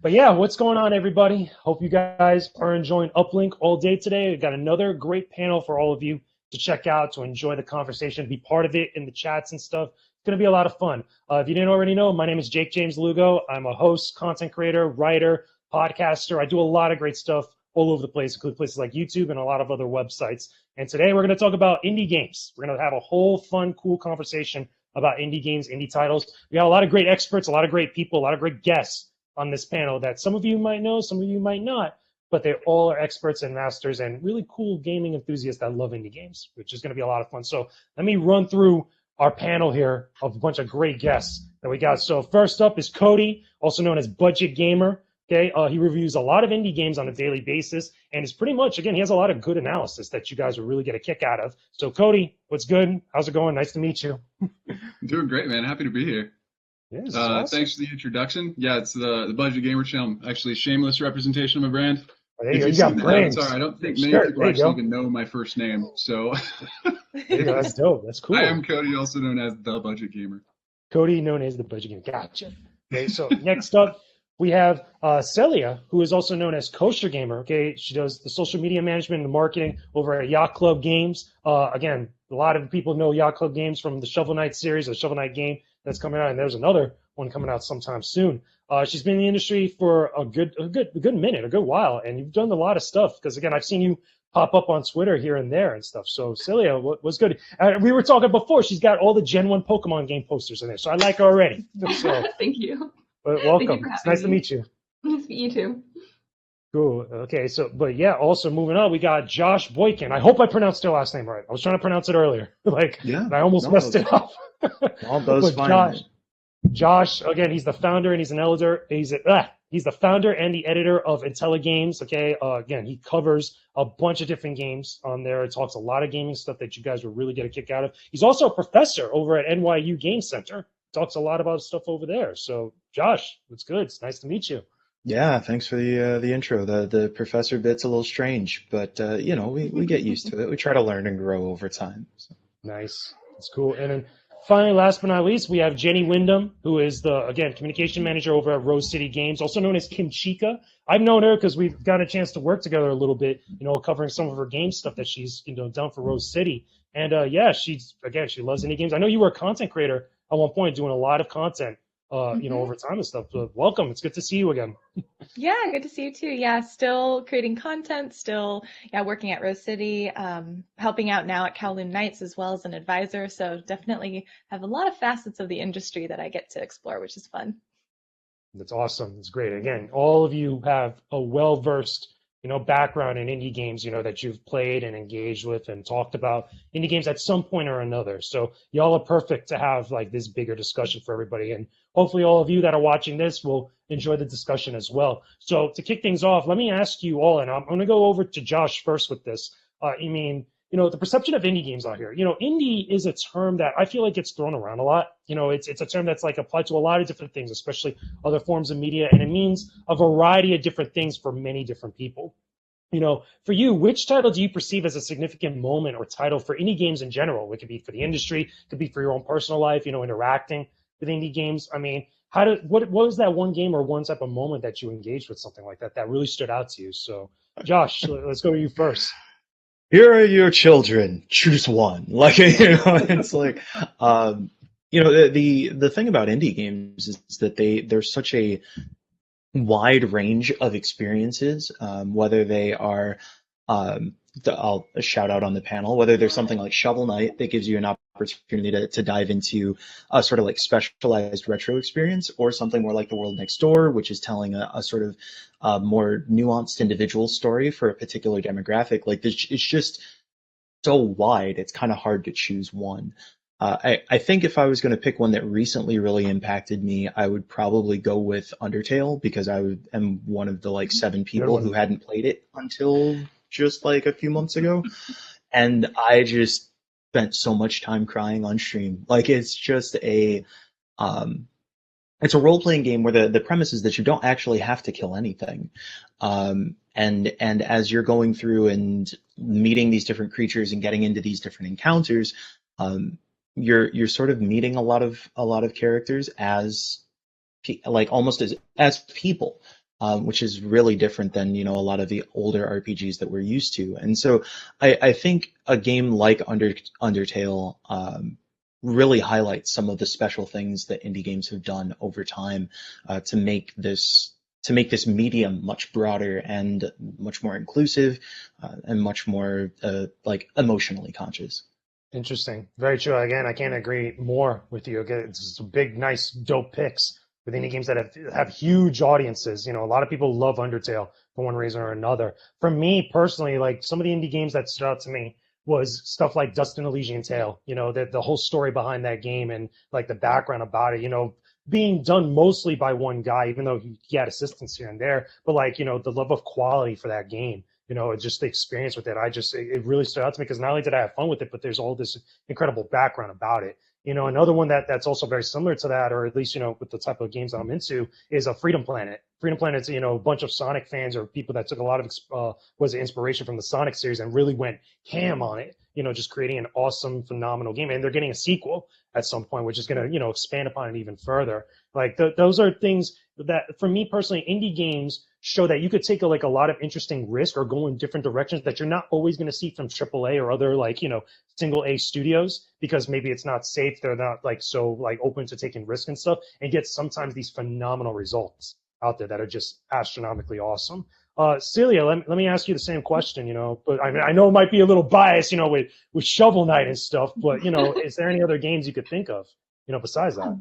But yeah, what's going on, everybody? Hope you guys are enjoying Uplink all day today. We've got another great panel for all of you to check out, to enjoy the conversation, be part of it in the chats and stuff. It's going to be a lot of fun. If you didn't already know, my name is Jakejames Lugo. I'm a host, content creator, writer, podcaster. I do a lot of great stuff all over the place, including places like YouTube and a lot of other websites. And today we're going to talk about indie games. We're going to have a whole fun, cool conversation about indie games, indie titles. We got a lot of great experts, a lot of great people, a lot of great guests on this panel that some of you might know, some of you might not, but they all are experts and masters and really cool gaming enthusiasts that love indie games, which is going to be a lot of fun. So let me run through our panel here of a bunch of great guests that we got. So first up is Cody, also known as Budgetgamer. Okay, he reviews a lot of indie games on a daily basis and is pretty much, again, he has a lot of good analysis that you guys will really get a kick out of. So Cody, what's good? How's it going? Nice to meet you. Doing great, man. Happy to be here. Yes, awesome. Thanks for the introduction. Yeah, it's the Budgetgamer channel. Actually, shameless representation of my brand. You got brains. Sorry, I don't think many people actually even know my first name. So that's dope. That's cool. I am Cody, also known as the Budgetgamer. Cody, known as the Budgetgamer. Gotcha. Okay, so next up, we have Celia, who is also known as Kosher Gamer. Okay, she does the social media management and the marketing over at Yacht Club Games. Again, a lot of people know Yacht Club Games from the Shovel Knight series, the Shovel Knight game that's coming out, and there's another one coming out sometime soon. She's been in the industry for a good minute, a good while, and you've done a lot of stuff. Because again, I've seen you pop up on Twitter here and there and stuff. So Celia, what's good? We were talking before. She's got all the Gen 1 Pokemon game posters in there, so I like her already. So, thank you. Welcome. It's nice to meet you. Nice to meet you too. Cool. Okay, so but yeah, also moving on, we got Josh Boykin. I hope I pronounced your last name right. I was trying to pronounce it earlier, and I almost messed it up. All those fine. Josh, again, he's the founder and he's an elder. He's the founder and the editor of Intelligame. Okay, again, he covers a bunch of different games on there. It talks a lot of gaming stuff that you guys will really get a kick out of. He's also a professor over at NYU Game Center. Talks a lot about stuff over there. So, Josh, what's good? It's nice to meet you. Yeah, thanks for the intro. The professor bit's a little strange, but we get used to it. We try to learn and grow over time. So. Nice. That's cool. And then finally, last but not least, we have Jenny Windom, who is the, again, communication manager over at Rose City Games, also known as Kim Chica. I've known her because we've got a chance to work together a little bit, covering some of her game stuff that she's, done for Rose City. And she loves indie games. I know you were a content creator at one point doing a lot of content, over time and stuff. But welcome. It's good to see you again. Yeah, good to see you too. Yeah, still creating content, still working at Rose City, helping out now at Kowloon Nights as well as an advisor. So definitely have a lot of facets of the industry that I get to explore, which is fun. That's awesome. It's great. Again, all of you have a well-versed background in indie games, that you've played and engaged with and talked about indie games at some point or another. So y'all are perfect to have like this bigger discussion for everybody. And hopefully all of you that are watching this will enjoy the discussion as well. So to kick things off, let me ask you all, and I'm going to go over to Josh first with this. The perception of indie games out here, indie is a term that I feel like gets thrown around a lot. It's a term that's like applied to a lot of different things, especially other forms of media, and it means a variety of different things for many different people. For you, which title do you perceive as a significant moment or title for indie games in general? It could be for the industry, it could be for your own personal life, interacting with indie games. I mean, what was that one game or one type of moment that you engaged with something like that really stood out to you? So, Josh, let's go to you first. Here are your children. Choose one. It's like, the thing about indie games is that there's such a wide range of experiences, whether they are, I'll shout out on the panel, whether there's something like Shovel Knight that gives you an opportunity to dive into a sort of like specialized retro experience, or something more like The World Next Door, which is telling a sort of more nuanced individual story for a particular demographic. Like it's just so wide, it's kind of hard to choose one. I think if I was going to pick one that recently really impacted me, I would probably go with Undertale, because I am one of the like 7 people who hadn't played it until just like a few months ago, and I just spent so much time crying on stream. Like it's just it's a role-playing game where the premise is that you don't actually have to kill anything, and as you're going through and meeting these different creatures and getting into these different encounters, you're sort of meeting a lot of characters as like almost as people, which is really different than a lot of the older RPGs that we're used to. And so I think a game like Undertale really highlights some of the special things that indie games have done over time to make this medium much broader and much more inclusive and much more like emotionally conscious. Interesting. Very true. Again, I can't agree more with you. Again, it's some big, nice, dope picks with indie games that have huge audiences. A lot of people love Undertale for one reason or another. For me personally, like some of the indie games that stood out to me was stuff like Dust and Elysian Tale. The whole story behind that game and like the background about it. Being done mostly by one guy, even though he had assistance here and there. But like the love of quality for that game. Just the experience with it. It really stood out to me because not only did I have fun with it, but there's all this incredible background about it. Another one that's also very similar to that, or at least, with the type of games that I'm into, is a Freedom Planet. Freedom Planet's, a bunch of Sonic fans or people that took a lot of, inspiration from the Sonic series and really went ham on it, just creating an awesome, phenomenal game. And they're getting a sequel at some point, which is going to, expand upon it even further. Like those are things that, for me personally, indie games show that you could take a lot of interesting risk or go in different directions that you're not always going to see from AAA or other single A studios, because maybe it's not safe. They're not so open to taking risk and stuff, and get sometimes these phenomenal results out there that are just astronomically awesome. Celia, let me ask you the same question, but I know it might be a little biased, with Shovel Knight and stuff, but, is there any other games you could think of, besides that?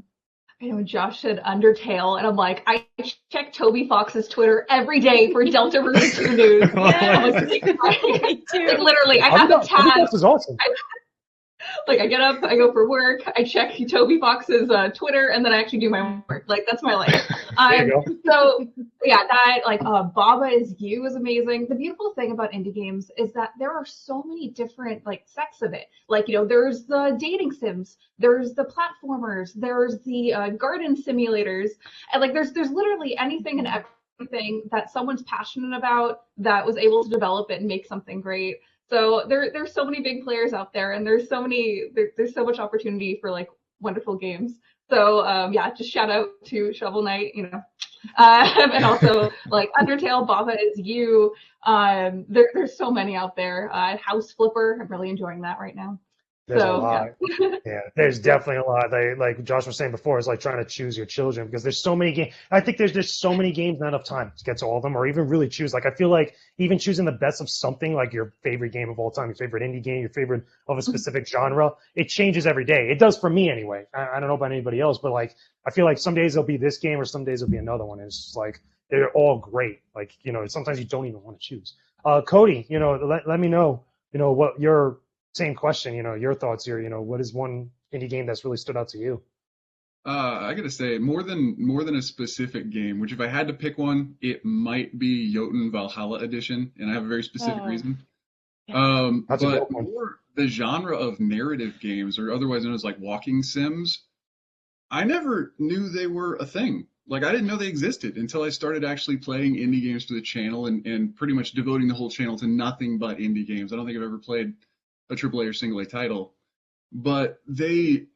I know Josh said Undertale, and I'm like, I check Toby Fox's Twitter every day for Deltarune 2 news. Like, literally, I have a tab. Fox is awesome. I get up, I go for work, I check Toby Fox's Twitter, and then I actually do my work. That's my life. So yeah, that Baba Is You is amazing. The beautiful thing about indie games is that there are so many different sects of it. There's the dating sims, there's the platformers, there's the garden simulators, and there's literally anything and everything that someone's passionate about that was able to develop it and make something great. So there's so many big players out there, and there's so much opportunity for wonderful games. So yeah, just shout out to Shovel Knight, and also Undertale, Baba Is You. There's so many out there. House Flipper, I'm really enjoying that right now. There's a lot. Yeah, there's definitely a lot. Like Josh was saying before, it's like trying to choose your children, because there's so many games. I think there's just so many games, not enough time to get to all of them, or even really choose. I feel like even choosing the best of something, like your favorite game of all time, your favorite indie game, your favorite of a specific genre, it changes every day. It does for me anyway. I don't know about anybody else, but I feel like some days it'll be this game, or some days it'll be another one. And it's just they're all great. Sometimes you don't even want to choose. Cody, let me know, what your same question, your thoughts here. What is one indie game that's really stood out to you? I gotta say, more than a specific game, which if I had to pick one, it might be Jotun Valhalla Edition, and I have a very specific reason. That's a good But one. more the genre of narrative games, or otherwise known as walking sims, I never knew they were a thing. I didn't know they existed until I started actually playing indie games for the channel, and pretty much devoting the whole channel to nothing but indie games. I don't think I've ever played a AAA or single A title, but they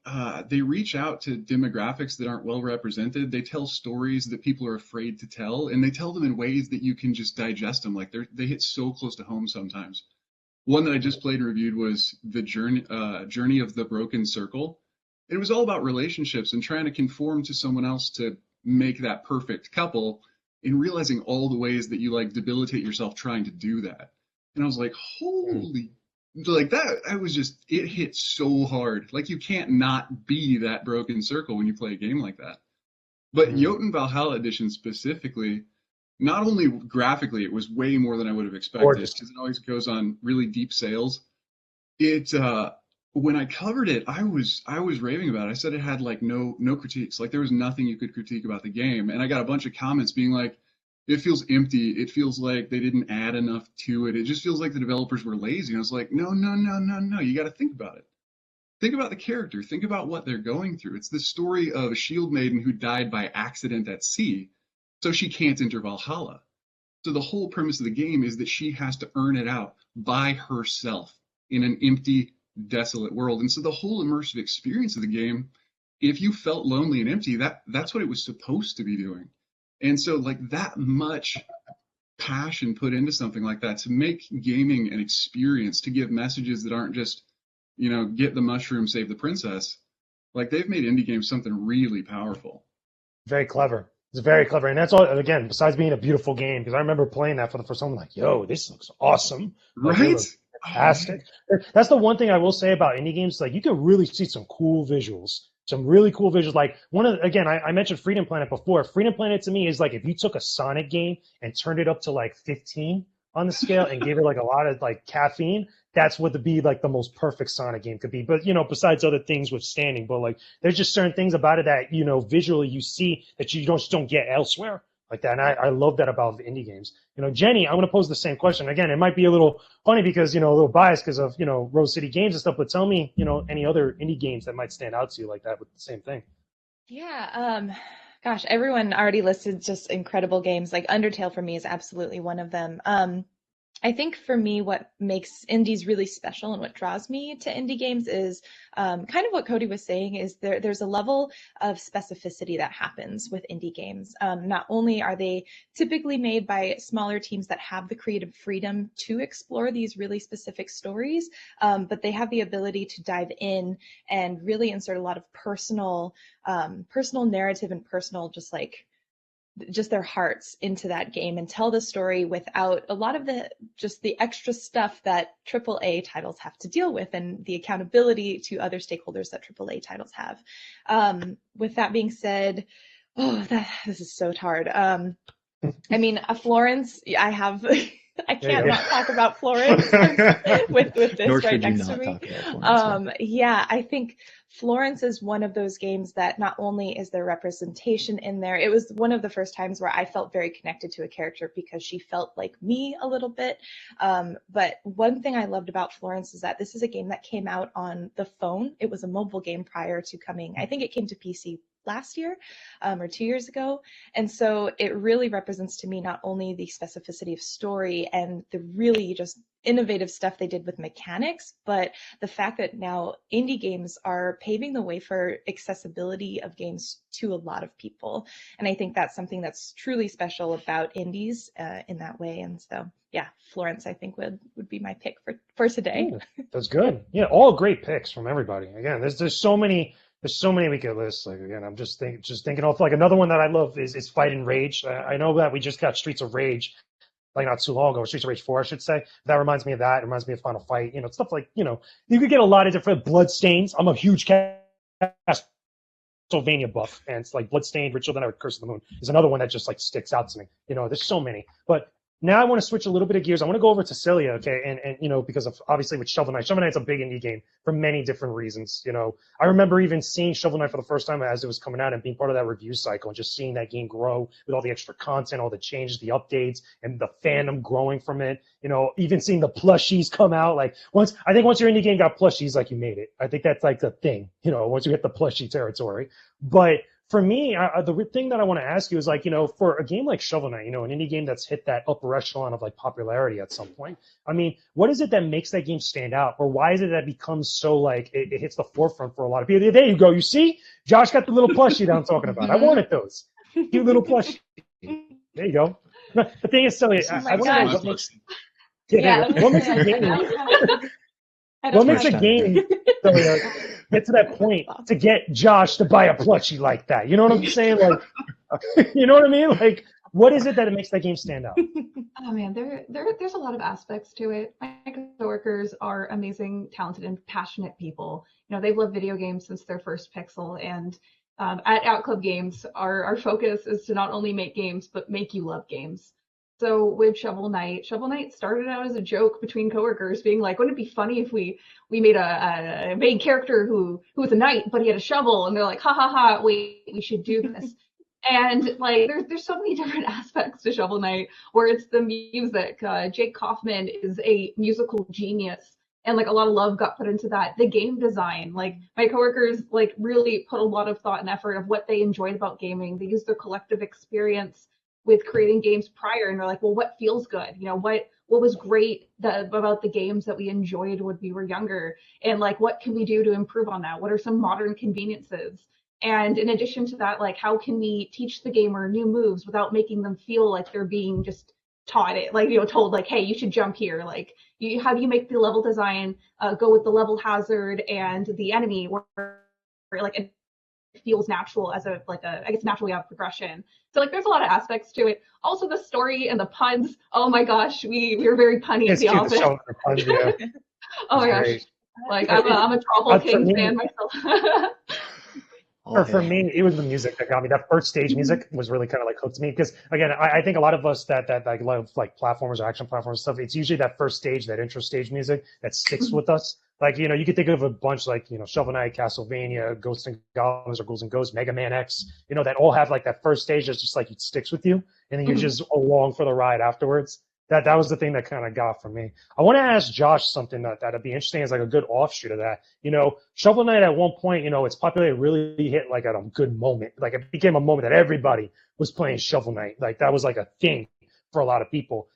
reach out to demographics that aren't well represented. They tell stories that people are afraid to tell, and they tell them in ways that you can just digest them. They hit so close to home sometimes. One that I just played and reviewed was the Journey of the Broken Circle. It was all about relationships and trying to conform to someone else to make that perfect couple, and realizing all the ways that you debilitate yourself trying to do that. And I was like, holy. It hit so hard. You can't not be that broken circle when you play a game like that. But Jotun Valhalla Edition specifically, not only graphically, it was way more than I would have expected, because it always goes on really deep sales. When I covered it, I was raving about it. I said it had no critiques. There was nothing you could critique about the game. And I got a bunch of comments being it feels empty. It feels like they didn't add enough to it. It just feels like the developers were lazy. And I was like, no. You got to think about it. Think about the character. Think about what they're going through. It's the story of a shield maiden who died by accident at sea, so she can't enter Valhalla. So the whole premise of the game is that she has to earn it out by herself in an empty, desolate world. And so the whole immersive experience of the game if you felt lonely and empty, that's what it was supposed to be doing. And so like that much passion put into something like that to make gaming an experience, to give messages that aren't just, get the mushroom, save the princess. Like they've made indie games something really powerful. Very clever. It's very clever. And that's all, again, besides being a beautiful game, because I remember playing that for the first time, like, yo, this looks awesome. Like, Right? it looks fantastic. That's the one thing I will say about indie games. Like, you can really see some cool visuals, some really cool visuals. Like, again, I mentioned Freedom Planet before. Freedom Planet to me is like if you took a Sonic game and turned it up to like 15 on the scale and gave it like a lot of like caffeine, that's what would be like the most perfect Sonic game could be. But, besides other things withstanding, but like there's just certain things about it that, visually you see that you just don't get elsewhere like that. And I love that about the indie games. Jenny, I'm going to pose the same question. Again, it might be a little funny because, a little biased because of, Rose City Games and stuff, but tell me, any other indie games that might stand out to you like that with the same thing. Yeah, gosh, everyone already listed just incredible games. Like Undertale for me is absolutely one of them. I think for me, what makes indies really special and what draws me to indie games is kind of what Cody was saying is there's a level of specificity that happens with indie games. Not only are they typically made by smaller teams that have the creative freedom to explore these really specific stories, but they have the ability to dive in and really insert a lot of personal narrative and personal just their hearts into that game and tell the story without a lot of the extra stuff that AAA titles have to deal with and the accountability to other stakeholders that AAA titles have. With that being said, this is so hard. I mean, Florence, I can't not talk about Florence with this Nor right should you next to not me. talk about Florence, Yeah, I think Florence is one of those games that not only is there representation in there, it was one of the first times where I felt very connected to a character because she felt like me a little bit. But one thing I loved about Florence is that this is a game that came out on the phone. It was a mobile game prior to coming. I think it came to PC last year or 2 years ago. And so it really represents to me not only the specificity of story and the really just innovative stuff they did with mechanics, but the fact that now indie games are paving the way for accessibility of games to a lot of people. And I think that's something that's truly special about indies in that way. And so, yeah, Florence, I think would be my pick for today. Ooh, that's good. Yeah, all great picks from everybody. Again, there's so many. There's so many we could list. Like again, I'm just thinking of like another one that I love is Fight and Rage. I know that we just got Streets of Rage like not too long ago, Streets of Rage 4, I should say. That reminds me of that. It reminds me of Final Fight. Stuff like you could get a lot of different Bloodstains. I'm a huge Castlevania buff, and it's like Bloodstained, Ritual, then I would Curse of the Moon is another one that just like sticks out to me. There's so many, but. Now I want to switch a little bit of gears. I want to go over to Celia, okay, and because of obviously with Shovel Knight. Shovel Knight's a big indie game for many different reasons. I remember even seeing Shovel Knight for the first time as it was coming out and being part of that review cycle and just seeing that game grow with all the extra content, all the changes, the updates, and the fandom growing from it. Even seeing the plushies come out. Like once your indie game got plushies, like you made it. I think that's like the thing. Once you hit the plushie territory, but. For me, the thing that I want to ask you is like, for a game like Shovel Knight, an indie game that's hit that upper echelon of like popularity at some point. I mean, what is it that makes that game stand out, or why is it that it becomes so like it hits the forefront for a lot of people? There you go. You see, Josh got the little plushie that I'm talking about. I wanted those cute little plushie. There you go. The thing is, Celia, I want to know what makes. What makes a game? What makes a game get to that point to get Josh to buy a plushie like that? You know what I'm saying? Like, you know what I mean? Like, what is it that it makes that game stand out? Oh man, there's a lot of aspects to it. My coworkers are amazing, talented, and passionate people. They've loved video games since their first pixel, and at Out Club Games, our focus is to not only make games but make you love games. So with Shovel Knight started out as a joke between coworkers, being like, wouldn't it be funny if we made a main character who was a knight, but he had a shovel? And they're like, ha ha ha, wait, we should do this. And like, there's so many different aspects to Shovel Knight, where it's the music. Jake Kaufman is a musical genius, and like a lot of love got put into that. The game design, like my coworkers like really put a lot of thought and effort of what they enjoyed about gaming. They used their collective experience with creating games prior, and they're like, well, what feels good? What was great about the games that we enjoyed when we were younger, and like what can we do to improve on that? What are some modern conveniences? And in addition to that, like, how can we teach the gamer new moves without making them feel like they're being just taught it, like, told, like, hey, you should jump here. Like, how do you make the level design go with the level hazard and the enemy, where like it feels natural as a I guess natural way of progression. So like there's a lot of aspects to it. Also the story and the puns. Oh my gosh, we were very punny at the office. Puns, yeah. Oh my gosh. Like I'm a Troll King fan myself. For me, it was the music that got me. That first stage music was really kind of like hooked me, because again, I think a lot of us that like love like platformers or action platforms stuff, it's usually that first stage, that intro stage music that sticks with us. Like, you could think of a bunch like, Shovel Knight, Castlevania, Ghosts and Goblins or Ghouls and Ghosts, Mega Man X, that all have like that first stage that's just like it sticks with you, and then you're just along for the ride afterwards. That was the thing that kind of got for me. I want to ask Josh something that'd be interesting as like a good offshoot of that. Shovel Knight at one point, its popularity really hit like at a good moment. Like it became a moment that everybody was playing Shovel Knight. Like that was like a thing for a lot of people.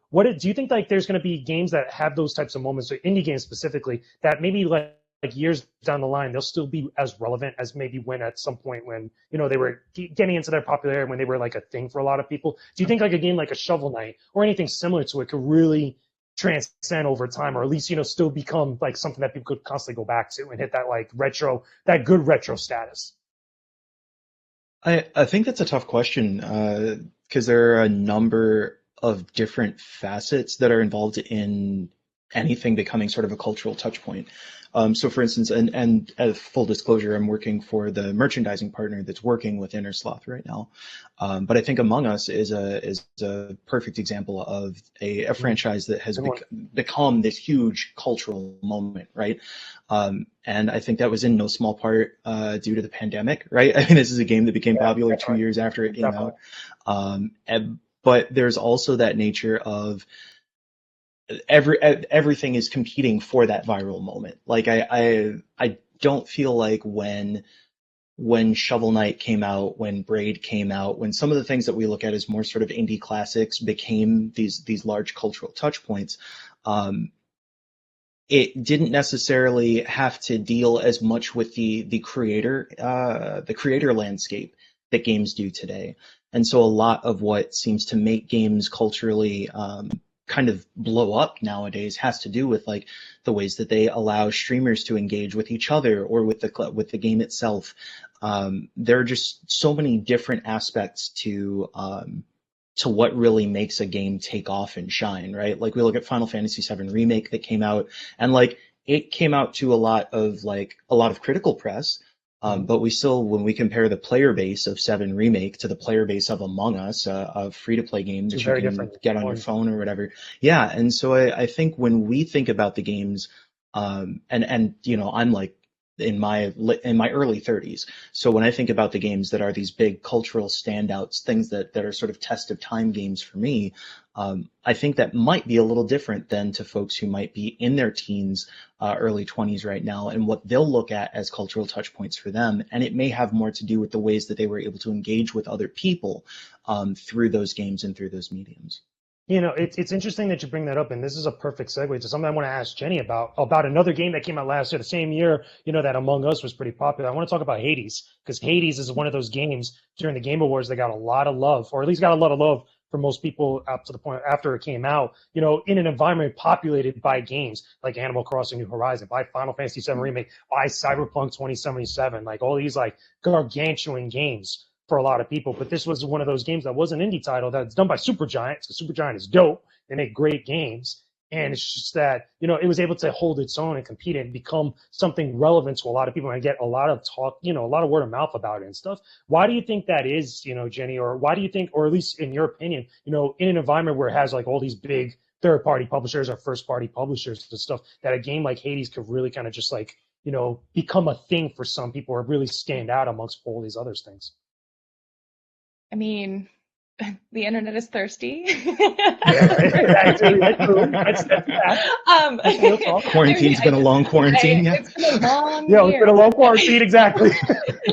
What do you think like there's going to be games that have those types of moments, or indie games specifically, that maybe like years down the line they'll still be as relevant as maybe when at some point when they were getting into their popularity, when they were like a thing for a lot of people? Do you think like a game like a Shovel Knight or anything similar to it could really transcend over time, or at least still become like something that people could constantly go back to and hit that like that good retro status? I think that's a tough question, because there are a number of different facets that are involved in anything becoming sort of a cultural touch point. So for instance, and as full disclosure, I'm working for the merchandising partner that's working with Inner Sloth right now. But I think Among Us is a perfect example of a franchise that has become this huge cultural moment, right? And I think that was in no small part due to the pandemic, right? I mean, this is a game that became popular 2 years after it came out. But there's also that nature of everything is competing for that viral moment. Like I don't feel like when Shovel Knight came out, when Braid came out, when some of the things that we look at as more sort of indie classics became these large cultural touch points, it didn't necessarily have to deal as much with the creator landscape that games do today. And so a lot of what seems to make games culturally kind of blow up nowadays has to do with like the ways that they allow streamers to engage with each other or with the game itself. There are just so many different aspects to what really makes a game take off and shine, right? Like we look at Final Fantasy VII Remake that came out, and like it came out to a lot of critical press. But we still, when we compare the player base of 7 Remake to the player base of Among Us, a free-to-play game that you can get on your phone or whatever. Yeah, and so I think when we think about the games, and I'm like in my early 30s. So when I think about the games that are these big cultural standouts, things that are sort of test of time games for me, I think that might be a little different than to folks who might be in their teens, early 20s right now, and what they'll look at as cultural touch points for them. And it may have more to do with the ways that they were able to engage with other people through those games and through those mediums. It's interesting that you bring that up, and this is a perfect segue to something I want to ask Jenny about another game that came out last year, the same year, that Among Us was pretty popular. I want to talk about Hades, because Hades is one of those games during the Game Awards that got a lot of love, or at least got a lot of love for most people up to the point after it came out, in an environment populated by games like Animal Crossing New Horizon, by Final Fantasy VII Remake, by Cyberpunk 2077, like all these like gargantuan games for a lot of people. But this was one of those games that was an indie title that's done by Supergiant, because Supergiant is dope. They make great games. And it's just that, it was able to hold its own and compete and become something relevant to a lot of people and get a lot of talk, a lot of word of mouth about it and stuff. Why do you think that is, Jenny, or why do you think, or at least in your opinion, in an environment where it has like all these big third-party publishers or first-party publishers and stuff, that a game like Hades could really kind of just like, become a thing for some people or really stand out amongst all these other things? I mean, the internet is thirsty. Quarantine's been a long quarantine. It's been a long year. It's been a long quarantine, exactly.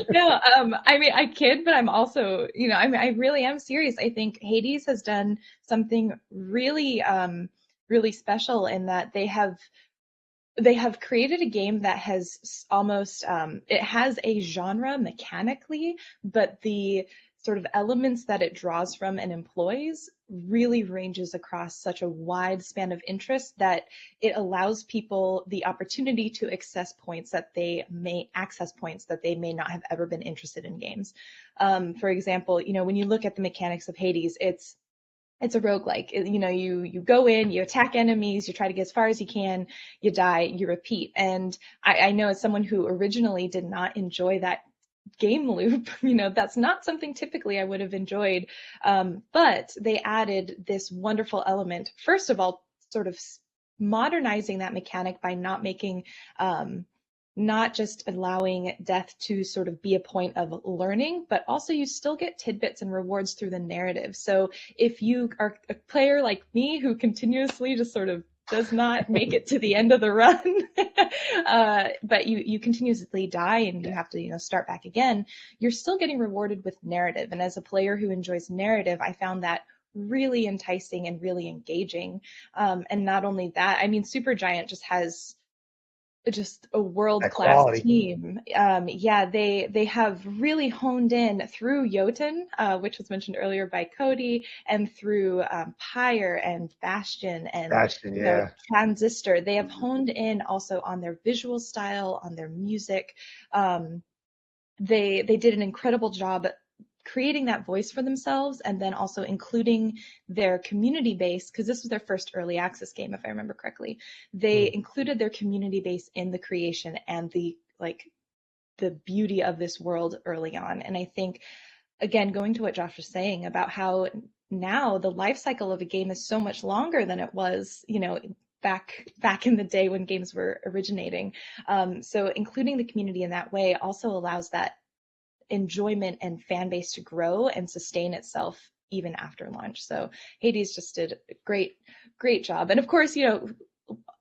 No, I mean, I kid, but I'm also, I really am serious. I think Hades has done something really, really special in that they have they have created a game that has almost it has a genre mechanically, but the sort of elements that it draws from and employs really ranges across such a wide span of interest that it allows people the opportunity to access points that they may not have ever been interested in games. For example, when you look at the mechanics of Hades, it's a roguelike. You go in, you attack enemies, you try to get as far as you can, you die, you repeat. And I know as someone who originally did not enjoy that game loop, that's not something typically I would have enjoyed. But they added this wonderful element. First of all, sort of modernizing that mechanic by not just allowing death to sort of be a point of learning, but also you still get tidbits and rewards through the narrative. So if you are a player like me who continuously just sort of does not make it to the end of the run, but you continuously die and you have to start back again, you're still getting rewarded with narrative. And as a player who enjoys narrative, I found that really enticing and really engaging. And not only that, I mean, Supergiant just has just a world-class team. They have really honed in through Jotun, which was mentioned earlier by Cody, and through Pyre and Bastion and Transistor. They have honed in also on their visual style, on their music. They did an incredible job creating that voice for themselves, and then also including their community base, because this was their first early access game, if I remember correctly. They included their community base in the creation and the beauty of this world early on. And I think, again, going to what Josh was saying about how now the life cycle of a game is so much longer than it was, back in the day when games were originating. So including the community in that way also allows that enjoyment and fan base to grow and sustain itself even after launch. So Hades just did a great job. And of course,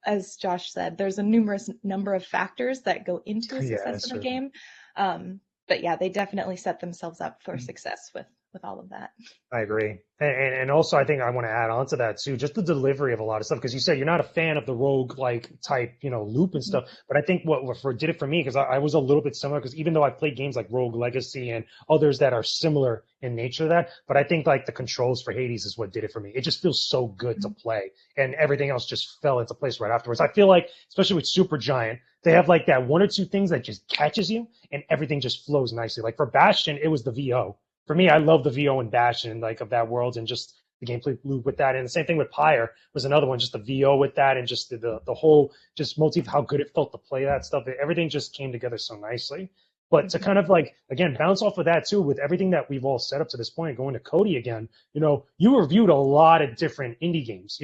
as Josh said, there's a numerous number of factors that go into the success of a game. But yeah, they definitely set themselves up for success with all of that. I agree. And also, I think I want to add on to that too, just the delivery of a lot of stuff, because you said you're not a fan of the rogue-like type, loop and stuff. But I think what did it for me, because I was a little bit similar, because even though I played games like Rogue Legacy and others that are similar in nature to that, but I think like the controls for Hades is what did it for me. It just feels so good to play, and everything else just fell into place right afterwards. I feel like, especially with Supergiant, they have like that one or two things that just catches you, and everything just flows nicely. Like for Bastion, it was the VO. For me, I love the VO and Bastion, like of that world, and just the gameplay loop with that. And the same thing with Pyre was another one, just the VO with that, and just the whole just motif, how good it felt to play that stuff. Everything just came together so nicely. But to kind of like, again, bounce off of that too, with everything that we've all set up to this point, going to Cody again, you reviewed a lot of different indie games,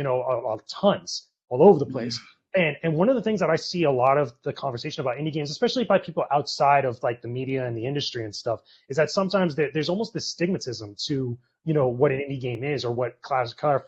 tons all over the place. And one of the things that I see a lot of the conversation about indie games, especially by people outside of like the media and the industry and stuff, is that sometimes there's almost this stigmatism to, what an indie game is, or what classifies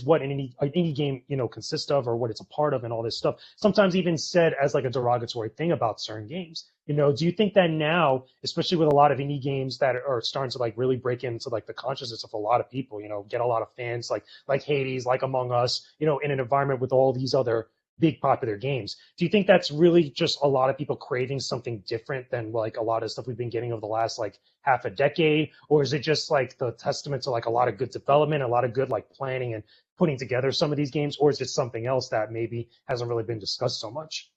what an indie game, consists of, or what it's a part of, and all this stuff. Sometimes even said as like a derogatory thing about certain games. Do you think that now, especially with a lot of indie games that are starting to like really break into like the consciousness of a lot of people, get a lot of fans like Hades, like Among Us, in an environment with all these other big popular games. Do you think that's really just a lot of people craving something different than like a lot of stuff we've been getting over the last like half a decade? Or is it just like the testament to like a lot of good development, a lot of good like planning and putting together some of these games? Or is it something else that maybe hasn't really been discussed so much?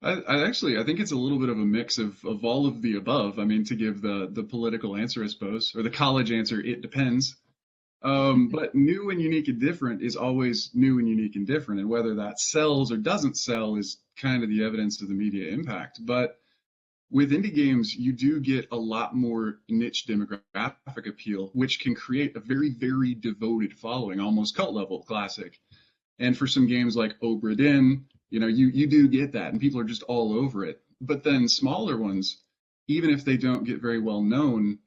I think it's a little bit of a mix of all of the above. I mean, to give the political answer, I suppose, or the college answer, it depends. But new and unique and different is always new and unique and different. And whether that sells or doesn't sell is kind of the evidence of the media impact. But with indie games, you do get a lot more niche demographic appeal, which can create a very, very devoted following, almost cult level classic. And for some games like Obra Dinn, you do get that, and people are just all over it. But then smaller ones, even if they don't get very well known,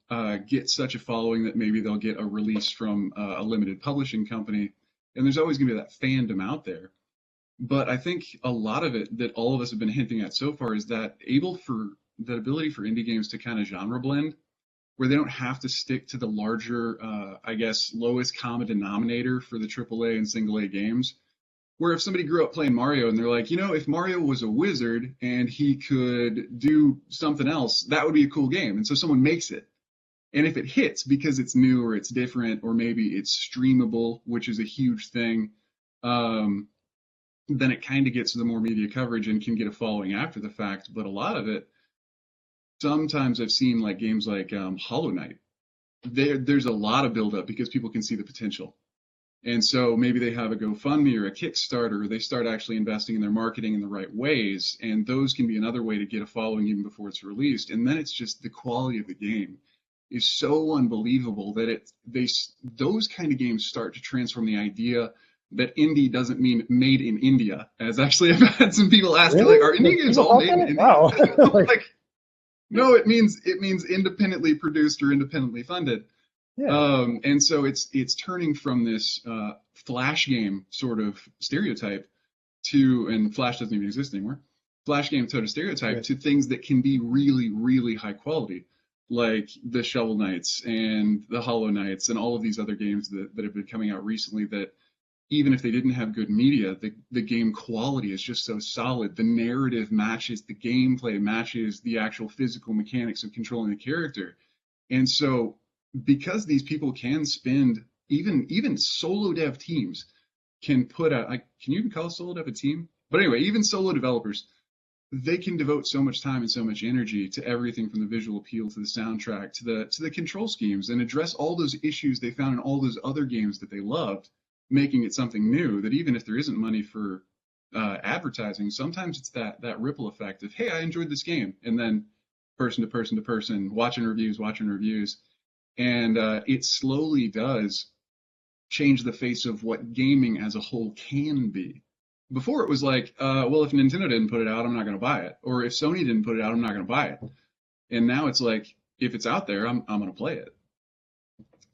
get such a following that maybe they'll get a release from a limited publishing company, and there's always going to be that fandom out there. But I think a lot of it that all of us have been hinting at so far is that ability for indie games to kind of genre blend, where they don't have to stick to the larger, lowest common denominator for the AAA and single A games, Where if somebody grew up playing Mario and they're like, if Mario was a wizard and he could do something else, that would be a cool game. And so someone makes it. And if it hits because it's new or it's different, or maybe it's streamable, which is a huge thing, then it kind of gets the more media coverage and can get a following after the fact. But a lot of it, sometimes I've seen like games like Hollow Knight. There's a lot of buildup because people can see the potential. And so maybe they have a GoFundMe or a Kickstarter, or they start actually investing in their marketing in the right ways. And those can be another way to get a following even before it's released. And then it's just the quality of the game is so unbelievable that those kind of games start to transform the idea that indie doesn't mean made in India. As actually I've had some people ask, Really? like, are indie games all made in India? Wow. Like, no, it means independently produced or independently funded. Yeah. And so it's turning from this Flash game sort of stereotype and Flash doesn't even exist anymore, Flash game sort of stereotype, Right. to things that can be really, really high quality, like the Shovel Knights and the Hollow Knights and all of these other games that have been coming out recently, that even if they didn't have good media, the game quality is just so solid. The narrative matches the gameplay, matches the actual physical mechanics of controlling the character. And so because these people can spend, even solo dev teams can put out, can you even call a solo dev a team? But anyway, even solo developers, they can devote so much time and so much energy to everything from the visual appeal to the soundtrack to the control schemes, and address all those issues they found in all those other games that they loved, making it something new. That even if there isn't money for advertising, sometimes it's that ripple effect of, hey, I enjoyed this game, and then person to person to person, watching reviews, and it slowly does change the face of what gaming as a whole can be. Before it was like, well, if Nintendo didn't put it out, I'm not going to buy it. Or if Sony didn't put it out, I'm not going to buy it. And now it's like, if it's out there, I'm going to play it.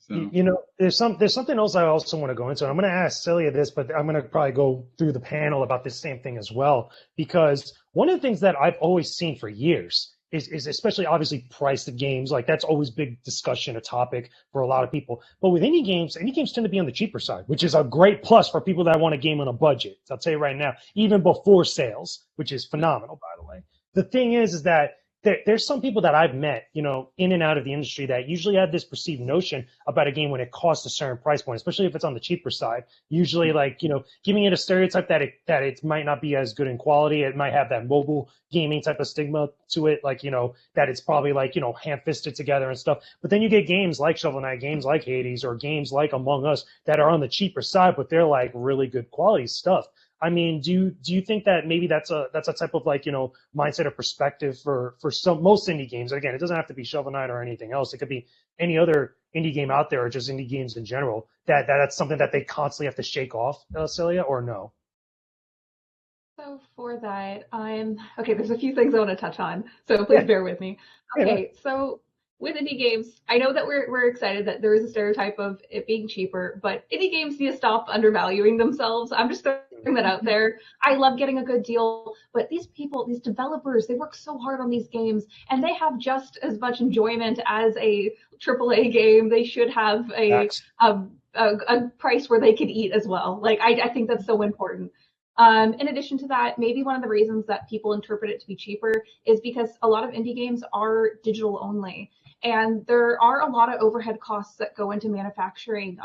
So. There's something else I also want to go into. I'm going to ask Celia this, but I'm going to probably go through the panel about this same thing as well. Because one of the things that I've always seen for years is especially obviously price of games. Like that's always big discussion, a topic for a lot of people. But with indie games tend to be on the cheaper side, which is a great plus for people that want a game on a budget. So I'll tell you right now, even before sales, which is phenomenal, by the way. The thing is that there's some people that I've met, in and out of the industry that usually have this perceived notion about a game when it costs a certain price point, especially if it's on the cheaper side. Usually, like, giving it a stereotype that it might not be as good in quality. It might have that mobile gaming type of stigma to it, like, that it's probably like, hand-fisted together and stuff. But then you get games like Shovel Knight, games like Hades, or games like Among Us that are on the cheaper side, but they're like really good quality stuff. I mean, do you think that maybe that's a type of like, mindset or perspective for most indie games? Again, it doesn't have to be Shovel Knight or anything else. It could be any other indie game out there, or just indie games in general. That's something that they constantly have to shake off, Celia, or no? So for that, okay. There's a few things I want to touch on, so please bear with me. Okay, so with indie games, I know that we're excited that there is a stereotype of it being cheaper, but indie games need to stop undervaluing themselves. I'm just throwing that out there. I love getting a good deal, but these developers, they work so hard on these games, and they have just as much enjoyment as a AAA game. They should have a price where they could eat as well. Like I think that's so important. In addition to that, maybe one of the reasons that people interpret it to be cheaper is because a lot of indie games are digital only. And there are a lot of overhead costs that go into manufacturing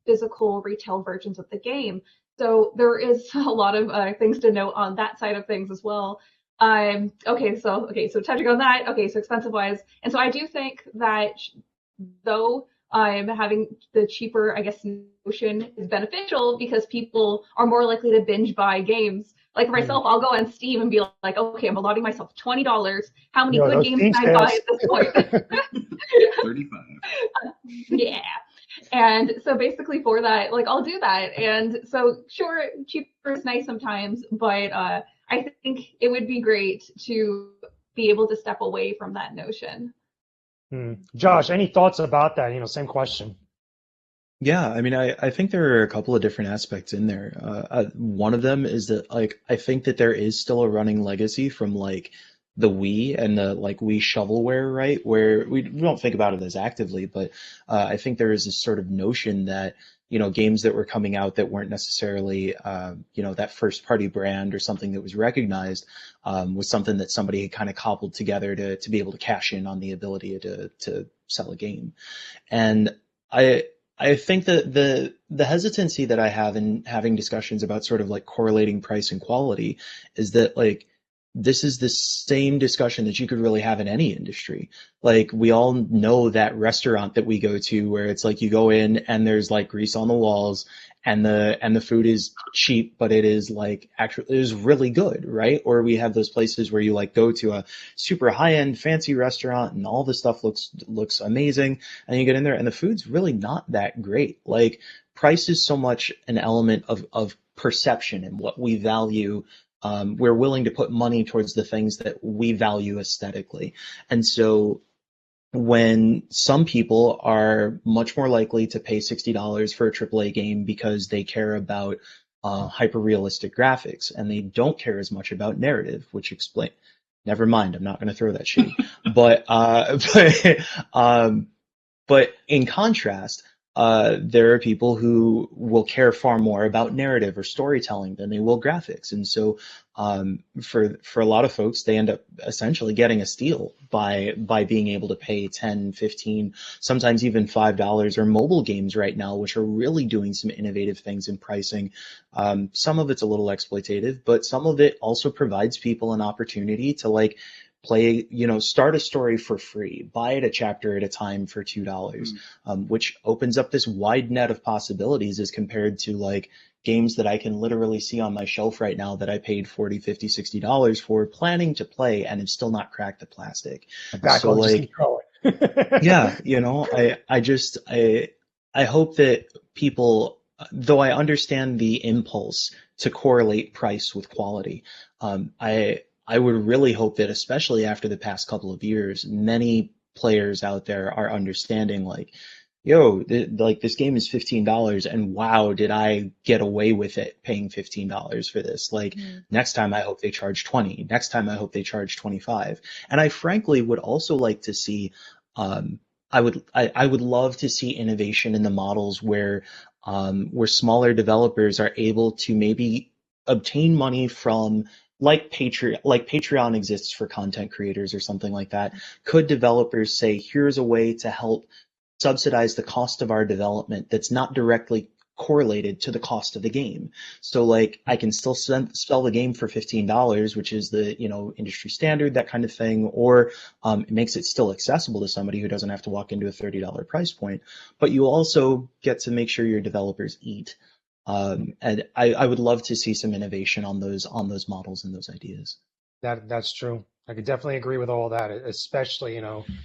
physical retail versions of the game. So there is a lot of things to note on that side of things as well. So touching on that, so expensive wise. And so I do think that though having the cheaper, I guess, notion is beneficial because people are more likely to binge buy games. Like for myself, I'll go on Steam and be like, okay, I'm allotting myself $20. How many good games can I buy at this point? 35. Yeah. And so basically for that, like I'll do that. And so sure, cheaper is nice sometimes, but I think it would be great to be able to step away from that notion. Josh, any thoughts about that? Same question. Yeah, I mean, I think there are a couple of different aspects in there. One of them is that, like, I think that there is still a running legacy from, like, the Wii and the, like, Wii shovelware, right? Where we don't think about it as actively, but I think there is this sort of notion that, games that were coming out that weren't necessarily, that first party brand or something that was recognized, was something that somebody had kind of cobbled together to be able to cash in on the ability to sell a game. And I think that the hesitancy that I have in having discussions about sort of like correlating price and quality is that like this is the same discussion that you could really have in any industry. Like we all know that restaurant that we go to where it's like you go in and there's like grease on the walls and the food is cheap, but it is like actually it is really good, right? Or we have those places where you like go to a super high-end fancy restaurant and all the stuff looks amazing, and you get in there and the food's really not that great. Like price is so much an element of perception and what we value. We're willing to put money towards the things that we value aesthetically. And so when some people are much more likely to pay $60 for a AAA game because they care about hyper-realistic graphics and they don't care as much about narrative, which never mind, I'm not going to throw that shade. But in contrast, there are people who will care far more about narrative or storytelling than they will graphics. And so for a lot of folks, they end up essentially getting a steal by being able to pay 10, 15, sometimes even $5, or mobile games right now, which are really doing some innovative things in pricing. Some of it's a little exploitative, but some of it also provides people an opportunity to like play, start a story for free, buy it a chapter at a time for $2, which opens up this wide net of possibilities as compared to like games that I can literally see on my shelf right now that I paid $40, $50, $60 for, planning to play, and have still not cracked the plastic. So like, yeah, I hope that people, though I understand the impulse to correlate price with quality, I would really hope that, especially after the past couple of years, many players out there are understanding like, like this game is $15 and wow, did I get away with it paying $15 for this? Like next time I hope they charge 20. Next time I hope they charge 25. And I frankly would also like to see, I would love to see innovation in the models where smaller developers are able to maybe obtain money from like Patreon exists for content creators or something like that. Could developers say, here's a way to help subsidize the cost of our development that's not directly correlated to the cost of the game? So like I can still sell the game for $15, which is the industry standard, that kind of thing, or it makes it still accessible to somebody who doesn't have to walk into a $30 price point, but you also get to make sure your developers eat. And I would love to see some innovation on those models and those ideas. That's true. I could definitely agree with all that, especially,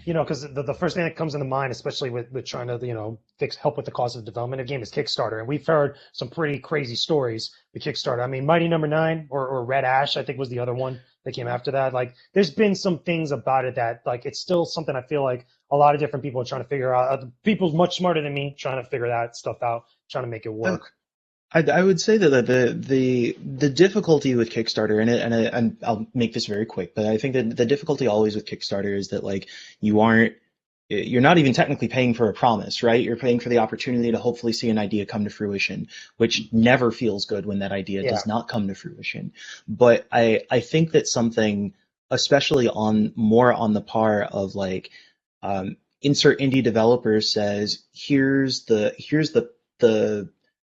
because the first thing that comes into mind, especially with trying to, help with the cost of development of a game, is Kickstarter. And we've heard some pretty crazy stories with Kickstarter. I mean, Mighty Number 9 or Red Ash, I think, was the other one that came after that. Like, there's been some things about it that, like, it's still something I feel like a lot of different people are trying to figure out. People much smarter than me trying to figure that stuff out, trying to make it work. I would say that the difficulty with Kickstarter, and I'll make this very quick, but I think that the difficulty always with Kickstarter is that like you're not even technically paying for a promise, right? You're paying for the opportunity to hopefully see an idea come to fruition, which never feels good when that idea does not come to fruition. But I think that something, especially more on the par of like insert indie developer says, here's the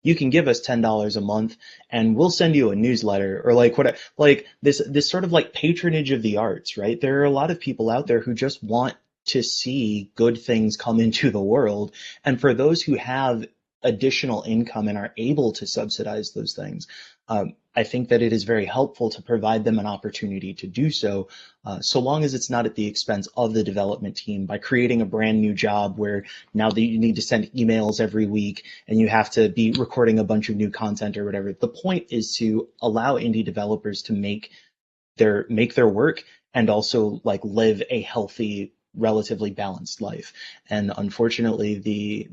you can give us $10 a month and we'll send you a newsletter, or like what, like this sort of like patronage of the arts, right? There are a lot of people out there who just want to see good things come into the world. And for those who have additional income and are able to subsidize those things, I think that it is very helpful to provide them an opportunity to do so, so long as it's not at the expense of the development team, by creating a brand new job where now that you need to send emails every week and you have to be recording a bunch of new content or whatever. The point is to allow indie developers to make their work and also like live a healthy, relatively balanced life. And unfortunately,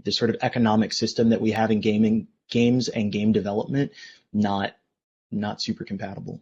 the sort of economic system that we have in games and game development, not super compatible.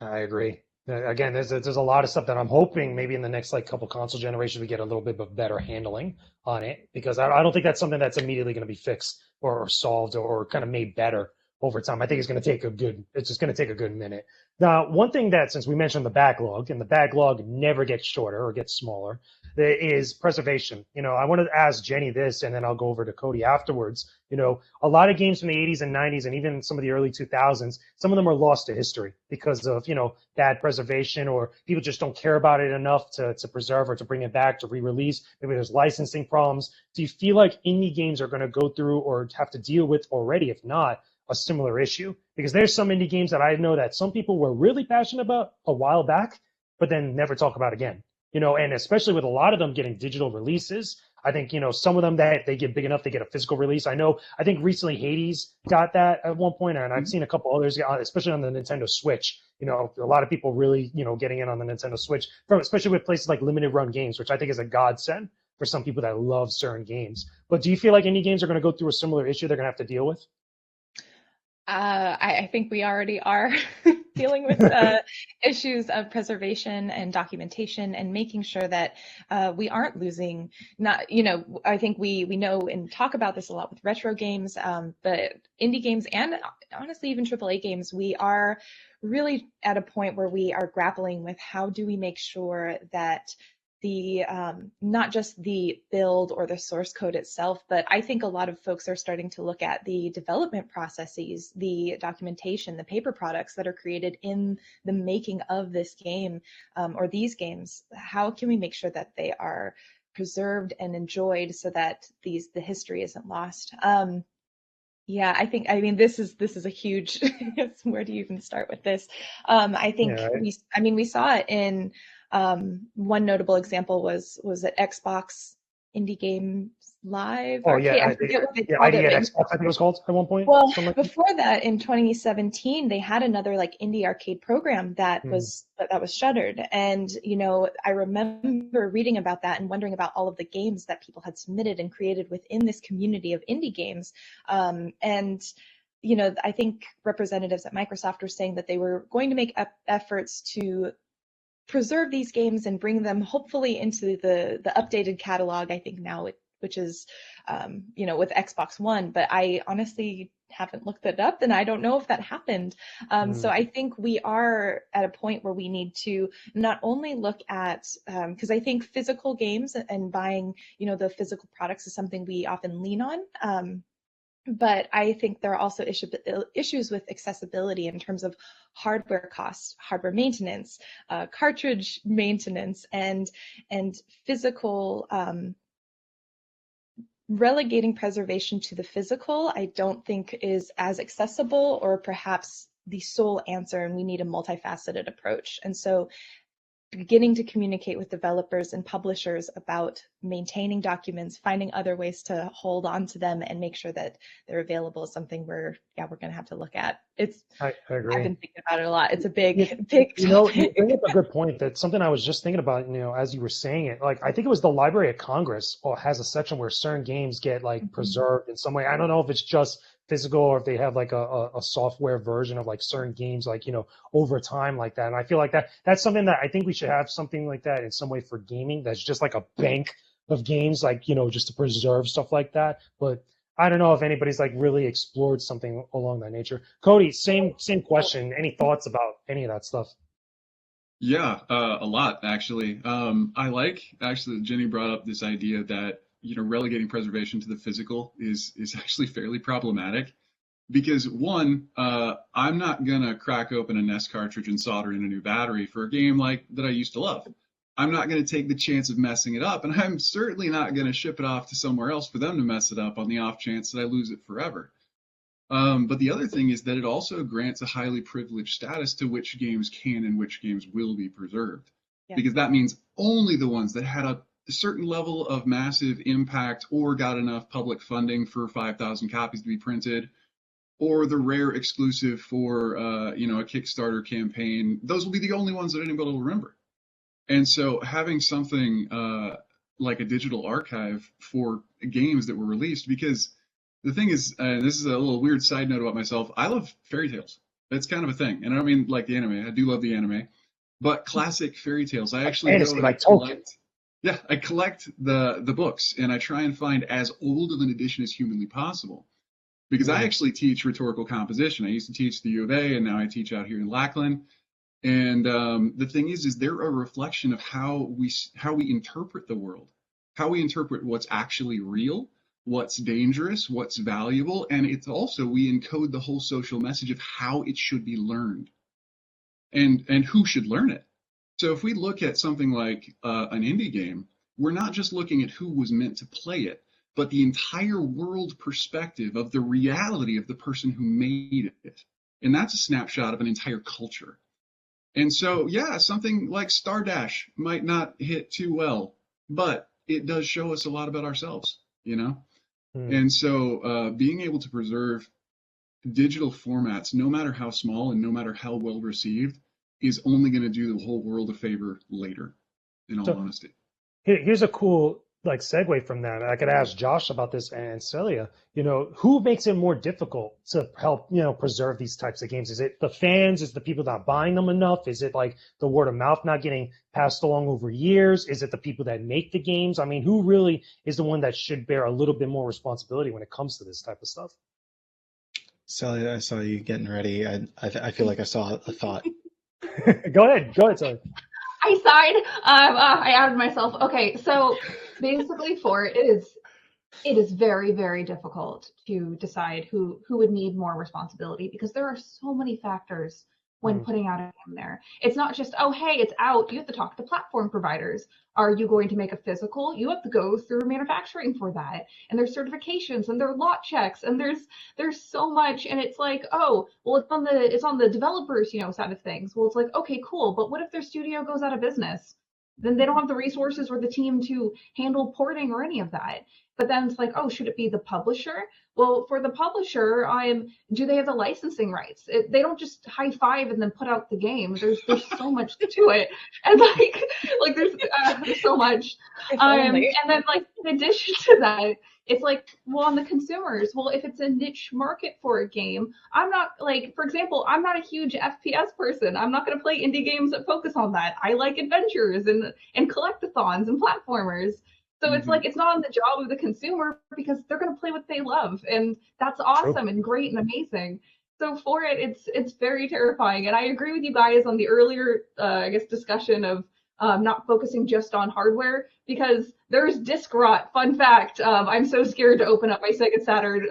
I agree. Again, there's a lot of stuff that I'm hoping maybe in the next like couple console generations we get a little bit of better handling on it, because I don't think that's something that's immediately going to be fixed or solved or kind of made better over time. I think it's just going to take a good minute. Now, one thing that, since we mentioned the backlog, and the backlog never gets shorter or gets smaller, there is preservation. I wanted to ask Jenny this, and then I'll go over to Cody afterwards. A lot of games from the 80s and 90s and even some of the early 2000s, some of them are lost to history because of, bad preservation, or people just don't care about it enough to preserve or to bring it back to re-release. Maybe there's licensing problems. Do you feel like indie games are going to go through or have to deal with already, if not, a similar issue? Because there's some indie games that I know that some people were really passionate about a while back, but then never talk about again. And especially with a lot of them getting digital releases, I think, some of them that they get big enough, they get a physical release. I think recently Hades got that at one point, and I've seen a couple others, especially on the Nintendo Switch. A lot of people really, getting in on the Nintendo Switch, especially with places like limited run games, which I think is a godsend for some people that love certain games. But do you feel like indie games are going to go through a similar issue they're going to have to deal with? I think we already are dealing with issues of preservation and documentation and making sure that we aren't losing. I think we know and talk about this a lot with retro games, but indie games and honestly even AAA games, we are really at a point where we are grappling with how do we make sure that the not just the build or the source code itself, but I think a lot of folks are starting to look at the development processes, the documentation, the paper products that are created in the making of this game or these games. How can we make sure that they are preserved and enjoyed so that the history isn't lost? Yeah, I mean, this is a huge, where do you even start with this? I think we saw it in, one notable example was at Xbox Indie Games Live. Oh yeah, I forget what they called ID it. at Xbox, I think it was called at one point. Well, Like before that, in 2017, they had another like indie arcade program that was shuttered, and I remember reading about that and wondering about all of the games that people had submitted and created within this community of indie games, and I think representatives at Microsoft were saying that they were going to make efforts to preserve these games and bring them hopefully into the updated catalog, I think now, which is with Xbox One, but I honestly haven't looked it up and I don't know if that happened. So I think we are at a point where we need to not only look at, because I think physical games and buying the physical products is something we often lean on, but I think there are also issues with accessibility in terms of hardware costs, hardware maintenance, cartridge maintenance, and physical. Relegating preservation to the physical, I don't think is as accessible or perhaps the sole answer, and we need a multifaceted approach. And so beginning to communicate with developers and publishers about maintaining documents, finding other ways to hold on to them and make sure that they're available is something we're going to have to look at. I agree. I've been thinking about it a lot. It's a big topic. You bring up a good point. That's something I was just thinking about, as you were saying it. Like, I think it was the Library of Congress has a section where certain games get like preserved in some way. I don't know if it's just physical or if they have like a software version of like certain games, like, over time like that. And I feel like that's something that I think we should have something like that in some way for gaming. That's just like a bank of games, like, just to preserve stuff like that. But I don't know if anybody's like really explored something along that nature. Cody, same question. Any thoughts about any of that stuff? Yeah, a lot actually. I like actually that Jenny brought up this idea that relegating preservation to the physical is actually fairly problematic, because one, I'm not gonna crack open a NES cartridge and solder in a new battery for a game like that I used to love. I'm not going to take the chance of messing it up, and I'm certainly not going to ship it off to somewhere else for them to mess it up on the off chance that I lose it forever. But the other thing is that it also grants a highly privileged status to which games can and which games will be preserved, because that means only the ones that had a certain level of massive impact or got enough public funding for 5,000 copies to be printed, or the rare exclusive for a Kickstarter campaign, those will be the only ones that anybody will remember. And so having something like a digital archive for games that were released, because the thing is, this is a little weird side note about myself, I love fairy tales. That's kind of a thing. And I don't mean like the anime. I do love the anime. but classic fairy tales. I actually Fantasy, go and like Tolkien. I collect the books, and I try and find as old of an edition as humanly possible. Because I actually teach rhetorical composition. I used to teach the U of A, and now I teach out here in Lackland. And the thing is they're a reflection of how we interpret the world, how we interpret what's actually real, what's dangerous, what's valuable, and it's also we encode the whole social message of how it should be learned, and who should learn it. So if we look at something like an indie game, we're not just looking at who was meant to play it, but the entire world perspective of the reality of the person who made it, and that's a snapshot of an entire culture. And so, yeah, something like Star Dash might not hit too well, but it does show us a lot about ourselves, you know? And so being able to preserve digital formats, no matter how small and no matter how well received, is only going to do the whole world a favor later, in all honesty. Here's a cool like segue from that. I could ask Josh about this and Celia. You know, who makes it more difficult to help, you know, preserve these types of games? Is it the fans? Is it the people not buying them enough? Is it like the word of mouth not getting passed along over years? Is it the people that make the games? I mean, who really is the one that should bear a little bit more responsibility when it comes to this type of stuff? Celia, I saw you getting ready. I feel like I saw a thought. Go ahead, Celia. I sighed. I outed myself. Okay, so basically, it is very, very difficult to decide who would need more responsibility, because there are so many factors when putting out a game there. It's not just, oh, hey, it's out. You have to talk to platform providers. Are you going to make a physical? You have to go through manufacturing for that. And there's certifications and there are lot checks and there's so much. And it's like, oh, well, it's on the developers, you know, side of things. Well, it's like, okay, cool. But what if their studio goes out of business? Then they don't have the resources or the team to handle porting or any of that. But then it's like, oh, should it be the publisher? Well, for the publisher, do they have the licensing rights? They don't just high five and then put out the game. There's so much to it, and like there's so much. And then like in addition to that, it's like, well, on the consumers, well, if it's a niche market for a game, I'm not like, for example, I'm not a huge FPS person. I'm not going to play indie games that focus on that. I like adventures and collectathons and platformers. So it's like, it's not on the job of the consumer, because they're going to play what they love. And that's awesome and great and amazing. So for it, it's very terrifying. And I agree with you guys on the earlier, I guess, discussion of not focusing just on hardware, because there's disc rot. Fun fact, I'm so scared to open up my Sega Saturn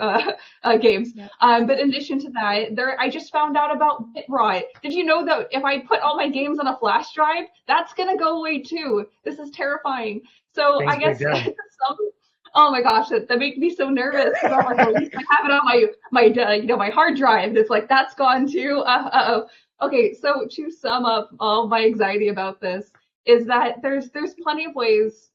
games. Yeah. But in addition to that, I just found out about bit rot. Did you know that if I put all my games on a flash drive, that's going to go away too? This is terrifying. So I guess oh my gosh, that makes me so nervous. I'm like, at least I have it on my hard drive. It's like, that's gone too. Okay, so to sum up all my anxiety about this is that there's plenty of ways,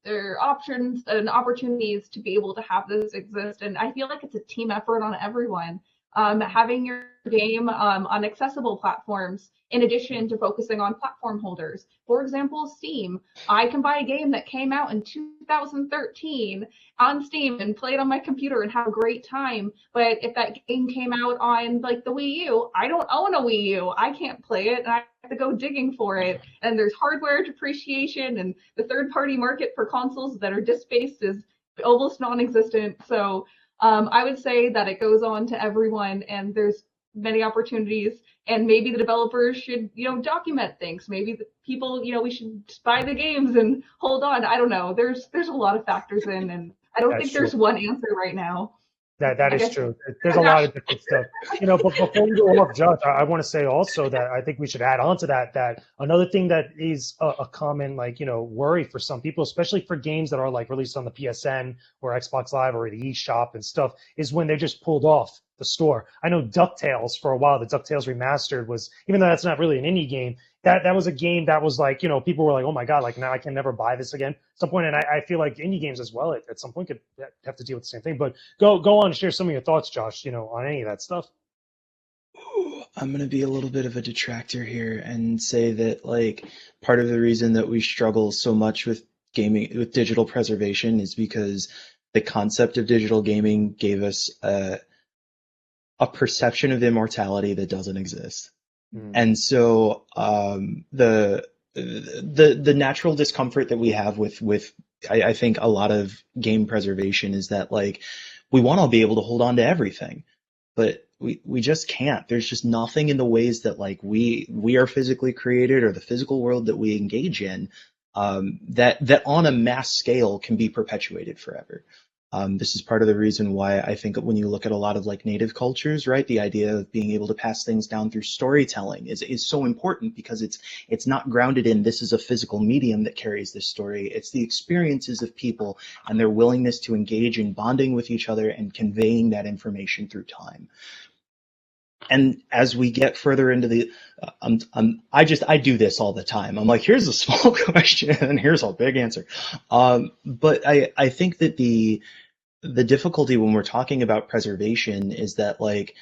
there are options and opportunities to be able to have this exist, and I feel like it's a team effort on everyone. Having your game on accessible platforms, in addition to focusing on platform holders. For example, Steam. I can buy a game that came out in 2013 on Steam and play it on my computer and have a great time. But if that game came out on like the Wii U, I don't own a Wii U. I can't play it, and I have to go digging for it. And there's hardware depreciation, and the third-party market for consoles that are disc-based is almost non-existent. So I would say that it goes on to everyone, and there's many opportunities, and maybe the developers should, document things. Maybe the people, we should buy the games and hold on. I don't know. There's a lot of factors in, and I don't think there's one answer right now. That is true. There's a lot of different stuff. But before we go off, Josh, I want to say also that I think we should add on to that another thing that is a common worry for some people, especially for games that are like released on the PSN or Xbox Live or the eShop and stuff, is when they're just pulled off the store. I know DuckTales for a while, the DuckTales Remastered was, even though that's not really an indie game, that was a game that was like, people were like, oh my God, like now I can never buy this again at some point. And I feel like indie games as well at some point could have to deal with the same thing. But go on and share some of your thoughts, Josh, on any of that stuff. I'm going to be a little bit of a detractor here and say that like part of the reason that we struggle so much with gaming, with digital preservation, is because the concept of digital gaming gave us a perception of immortality that doesn't exist. And so the natural discomfort that we have with I think a lot of game preservation is that like we want to be able to hold on to everything, but we just can't. There's just nothing in the ways that like we are physically created or the physical world that we engage in that on a mass scale can be perpetuated forever. This is part of the reason why I think when you look at a lot of like native cultures, right, the idea of being able to pass things down through storytelling is so important, because it's not grounded in this is a physical medium that carries this story. It's the experiences of people and their willingness to engage in bonding with each other and conveying that information through time. And as we get further into the, I do this all the time. I'm like, here's a small question and here's a big answer. But I think that the difficulty when we're talking about preservation is that, like,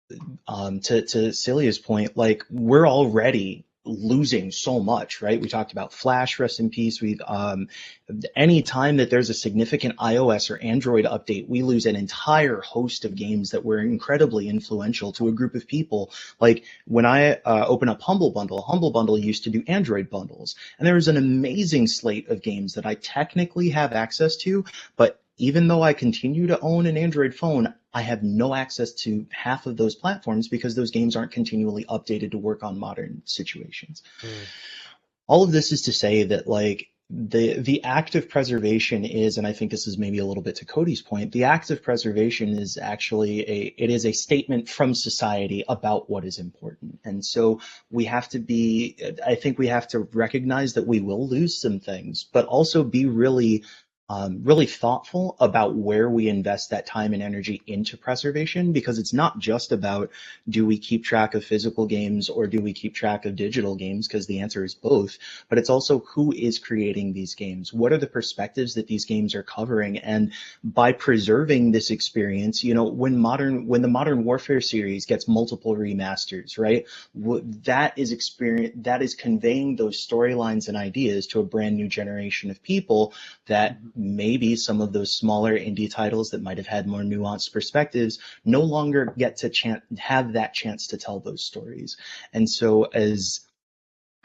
to Celia's point, like, we're already losing so much, right? We talked about Flash, rest in peace. We've any time that there's a significant iOS or Android update, we lose an entire host of games that were incredibly influential to a group of people. Like when I open up Humble Bundle used to do Android bundles, and there was an amazing slate of games that I technically have access to, but even though I continue to own an Android phone, I have no access to half of those platforms because those games aren't continually updated to work on modern situations. All of this is to say that, like, the act of preservation is, and I think this is maybe a little bit to Cody's point, the act of preservation is actually it is a statement from society about what is important. And so we have to be, I think we have to recognize that we will lose some things, but also be really thoughtful about where we invest that time and energy into preservation, because it's not just about do we keep track of physical games or do we keep track of digital games, because the answer is both, but it's also who is creating these games, what are the perspectives that these games are covering. And by preserving this experience, you know, when the Modern Warfare series gets multiple remasters, right, that is conveying those storylines and ideas to a brand new generation of people that maybe some of those smaller indie titles that might have had more nuanced perspectives no longer get to have that chance to tell those stories. And so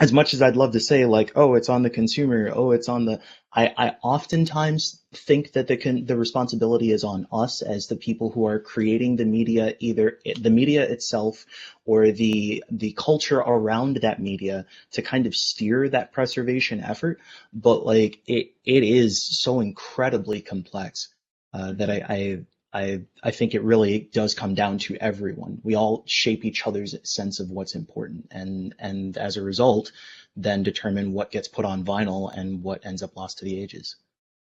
as much as I'd love to say, like, oh, it's on the consumer, oh, it's on the, I oftentimes think that the responsibility is on us as the people who are creating the media, either the media itself or the culture around that media, to kind of steer that preservation effort. But like it is so incredibly complex that I think it really does come down to everyone. We all shape each other's sense of what's important, and as a result, then determine what gets put on vinyl and what ends up lost to the ages.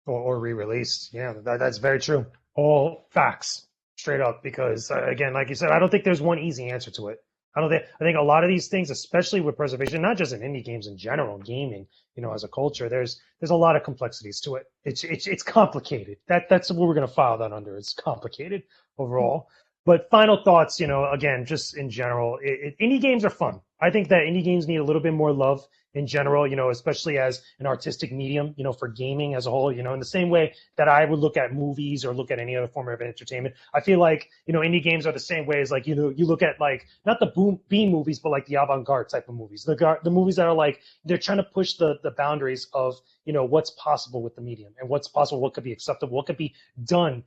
Or re-released. Yeah, that's very true. All facts, straight up. Because again, like you said, I don't think there's one easy answer to it. I think a lot of these things, especially with preservation, not just in indie games in general, gaming, you know, as a culture, there's a lot of complexities to it. It's complicated. That's what we're gonna file that under. It's complicated overall. But final thoughts, you know, again, just in general, indie games are fun. I think that indie games need a little bit more love in general, you know, especially as an artistic medium, you know, for gaming as a whole, you know, in the same way that I would look at movies or look at any other form of entertainment. I feel like, you know, indie games are the same way as, like, you know, you look at, like, not the B movies, but like the avant-garde type of movies, the movies that are like, they're trying to push the boundaries of, you know, what's possible with the medium and what's possible, what could be acceptable, what could be done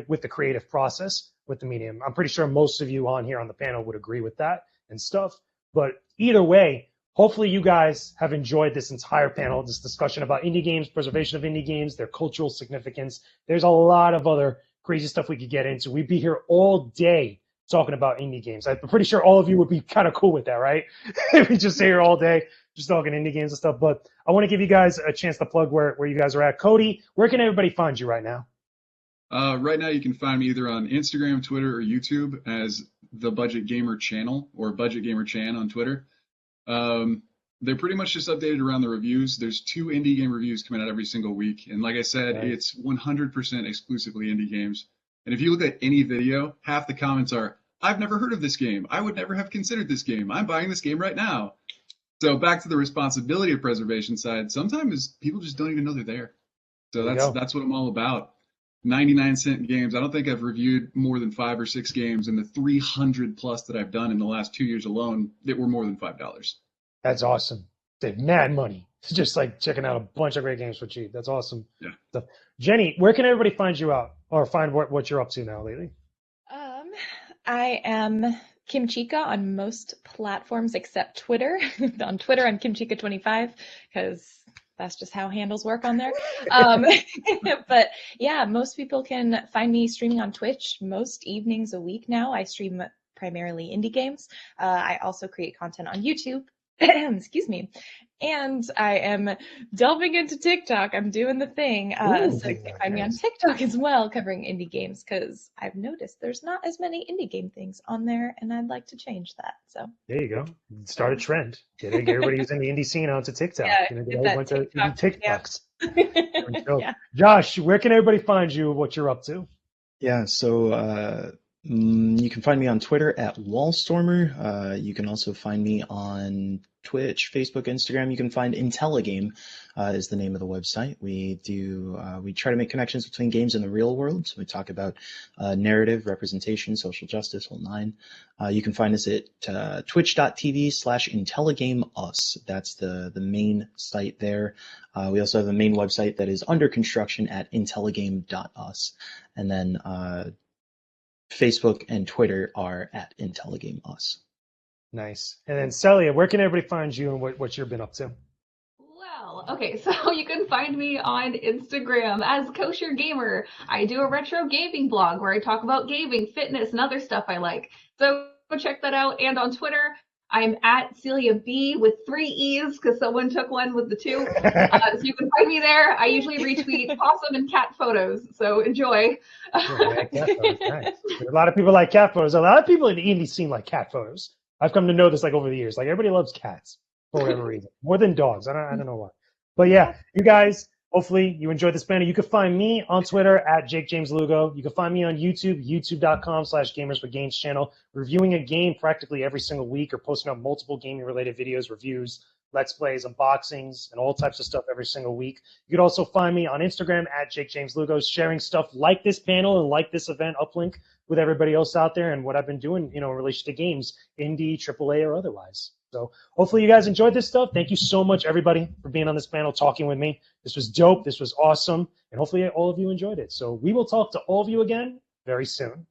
with the creative process with the medium. I'm pretty sure most of you on here on the panel would agree with that and stuff. But either way, hopefully you guys have enjoyed this entire panel, this discussion about indie games, preservation of indie games, their cultural significance. There's a lot of other crazy stuff we could get into. We'd be here all day talking about indie games. I'm pretty sure all of you would be kind of cool with that, right? We just sit here all day just talking indie games and stuff. But I want to give you guys a chance to plug where you guys are at. Cody, where can everybody find you right now? Right now you can find me either on Instagram, Twitter, or YouTube as the Budgetgamer channel, or Budgetgamer Chan on Twitter. They're pretty much just updated around the reviews. There's 2 indie game reviews coming out every single week. And like I said, It's 100% exclusively indie games. And if you look at any video, half the comments are, I've never heard of this game. I would never have considered this game. I'm buying this game right now. So back to the responsibility of preservation side, sometimes people just don't even know they're there. So that's what I'm all about. 99-cent games. I don't think I've reviewed more than 5 or 6 games in the 300 plus that I've done in the last 2 years alone that were more than $5. That's awesome. Save mad money. It's just like checking out a bunch of great games for cheap. That's awesome. Yeah. So, Jenny, where can everybody find you out or find what you're up to now lately? I am Kim Chica on most platforms except Twitter. On Twitter, I'm Kim Chica 25 because that's just how handles work on there. But yeah, most people can find me streaming on Twitch most evenings a week now. I stream primarily indie games. I also create content on YouTube. Excuse me. And I am delving into TikTok. I'm doing the thing. So you can find me on TikTok as well, covering indie games, because I've noticed there's not as many indie game things on there, and I'd like to change that. So there you go. Start a trend. Get everybody who's in the indie scene onto TikTok. Yeah, get a get whole that bunch of TikTok, TikToks. yeah. Josh, where can everybody find you? What you're up to? Yeah, so you can find me on Twitter at Wallstormer. You can also find me on Twitch, Facebook, Instagram. You can find Intelligame is the name of the website. We try to make connections between games and the real world. So we talk about narrative, representation, social justice, whole nine. You can find us at twitch.tv/IntelligameUs. That's the main site there. We also have a main website that is under construction at intelligame.us. And then Facebook and Twitter are at IntelligameUs. Nice. And then Celia, where can everybody find you and what you've been up to? Well, okay, so you can find me on Instagram as Kosher Gamer. I do a retro gaming blog where I talk about gaming, fitness, and other stuff I like. So go check that out. And on Twitter, I'm at Celia B with 3 E's because someone took one with the 2. So you can find me there. I usually retweet possum and cat photos, so enjoy. Yeah, cat photos, nice. A lot of people like cat photos. A lot of people in the indie scene like cat photos. I've come to know this like over the years. Like everybody loves cats for whatever reason, more than dogs. I don't know why. But yeah, you guys, hopefully you enjoyed this banner. You can find me on Twitter at Jakejames Lugo. You can find me on YouTube, youtube.com/GamersWithGames channel, reviewing a game practically every single week or posting up multiple gaming related videos, reviews, Let's Plays, unboxings, and all types of stuff every single week. You can also find me on Instagram at JakeJamesLugo, sharing stuff like this panel and like this event, Uplink, with everybody else out there and what I've been doing, in relation to games, indie, AAA, or otherwise. So hopefully you guys enjoyed this stuff. Thank you so much, everybody, for being on this panel, talking with me. This was dope. This was awesome. And hopefully all of you enjoyed it. So we will talk to all of you again very soon.